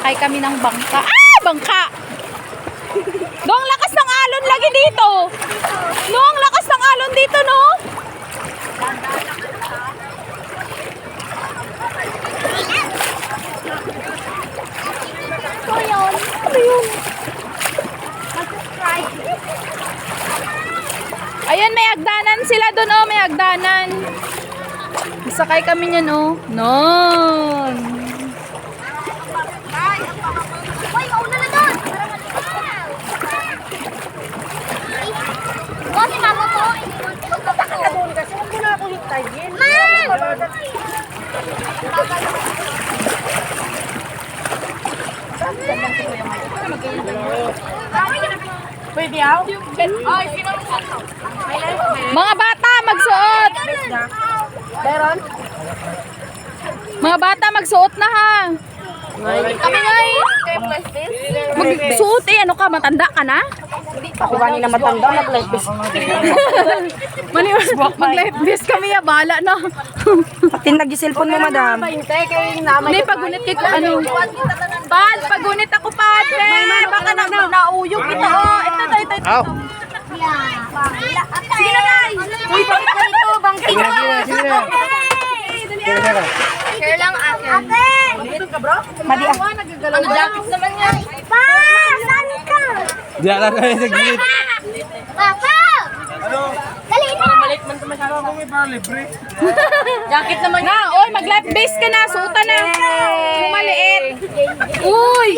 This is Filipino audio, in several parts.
Sakay kami ng bangka. Ah! Bangka! Doong lakas ng alon lagi dito. No, ang lakas ng alon dito, no? Ano yun? Ano yun? Mag-subscribe. Ayun, may hagdanan sila doon, oh. May hagdanan. Sakay kami niyan, oh. Noon. Uy, mauna na doon. O, si mama ko. Magpunta ka na doon kasi huwag mo na ako hintayin. Ma'am! Pwede ako? Mga bata, magsuot. Meron? Mga bata, magsuot na, ha. Kami nga, eh. Magsuot, eh. Ano ka, matanda ka na? Ako kanina matanda, mag-life vest. Mag-life vest kami, ya. Bahala na. Pati nag-cellphone mo, madam. Hindi, pagunit kay ano. Pad, pagunit ako, padre. Baka nauyog kita, oh. Ito. Sige na, Nay. Uy, bangka dito, bangka. Share lang akin. Madi ah. Ang jacket naman yan. Pa! Saan ka? Diyan lang kayo sa gilid. Papa! Dali na! Jacket naman nga. Oy, mag-life vest ka na. Suota na. Yung maliit. Uy!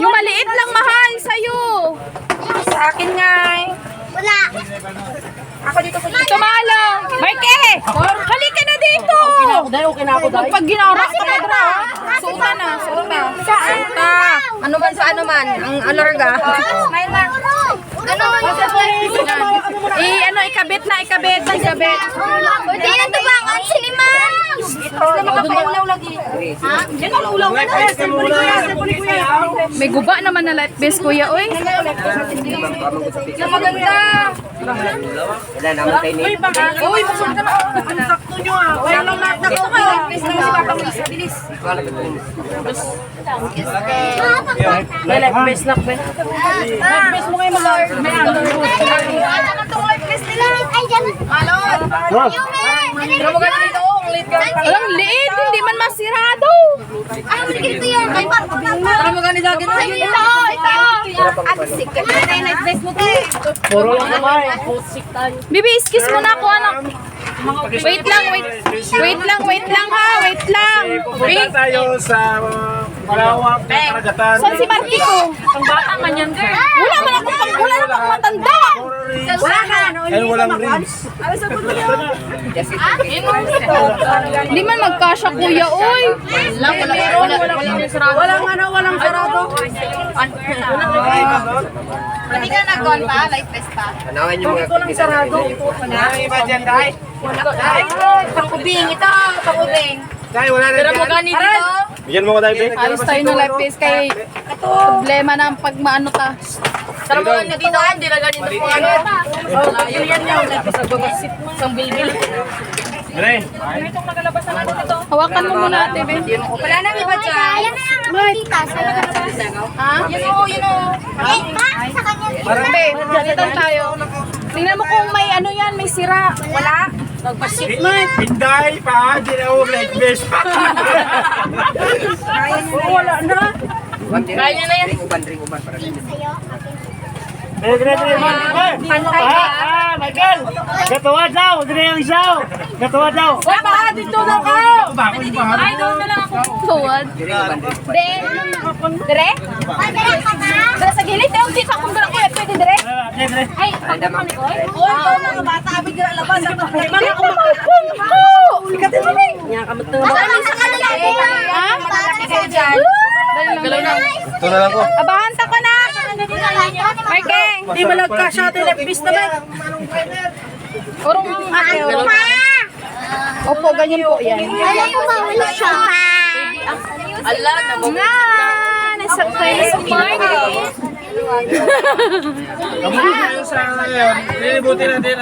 Yung maliit lang mahal sa'yo. Sa akin nga eh. Wala. Ako dito sa Ito malo. Marke! Halika na dito. Okay na ako, Pag ginaura ka na dra. Suota na. Suota. Suota. Ano ba sa ano man? Ang alarga. Smile lang. Ano man Ano, ikabit na, ikabit. Ikabit. Hindi na tubangan si Ma'am. Makapailaw lagi. Diyan ang ulaw na. May guba naman na life vest, kuya. Uy. Yung maganda. Wala naman kayo ni. Uy, masok ka na. Ang sakto nyo ah. Wala lang nakakita ko. Please naman si Papa Luis. Bilis. May life vest na ba? Life vest mo kayo mag-art. May Ay, dyan. Alon. Pero maganda dito. Ang late ka. Alang liit. Hindi man masirado. Ano mo ito yan? Ay, pa. Pero maganda lagi na. Ito. Ang sikat. Ay, life vest mo to. Puro lang naman. Bibi, iskis mo na ako, anak. Wait lang ha. Wait lang. Pupunta tayo sa malawak na karagatan. Saan si Marky ko? Ang bata man yan, girl. Wala naman akong matanda. Wala ka. Ay, walang rings. Hindi man magkasya, kuya, oy. Walang sarado. Hindi ka nag-on pa? Life vest pa? Tanawan niyo mga Walang sarado. Ang iba dyan, Day. Pangkubing ito. Pangkubing. Day, wala na dyan. dito. Bigyan mo ko, Day, Day. Alis tayo ng life vest kay problema ng pagmaano ta. Tara mo nga dito. Hindi na ganito po ano. Layo yan niya. Isang bilbil. Day. Hawakan mo muna, ate, be. Wala nang iba dyan. Kaya na lang magkita. Ha? Yun o. Eh, pa? Sa kanya. Be, dito tayo. Tingnan mo kung may ano yan, may sira. Wala. Nagpasit. Pinday pa, di na ako like this. Wala na. Kaya na yan. Sa'yo. Pantay ka. Michael! Gatuwa daw! Hindi na yung isaw! Gatuwa daw! Wala dito na ka. Ay, doon na lang ako. Tuwad. Then, dire? Ay, dala ka ba? Dire sa gilid. Tayo, dito akong dala ko. Pwede dire? Ay, Oy, mga bata. Abig na labas. Mga Ikatin mo, Ning. Ano sa kanila? Ha? Malaki kayo dyan. Dali lang. Ito na lang ko. Abahanta ko na. Marking. Hindi malagka siya. Telepis naman. Urong ate. Urong. Opo, ganyan po yan. Ayaw mo mawala siya. Ala, nga. Nasakay sa party. Kamuha kayo sa ngayon. Lilibutin natin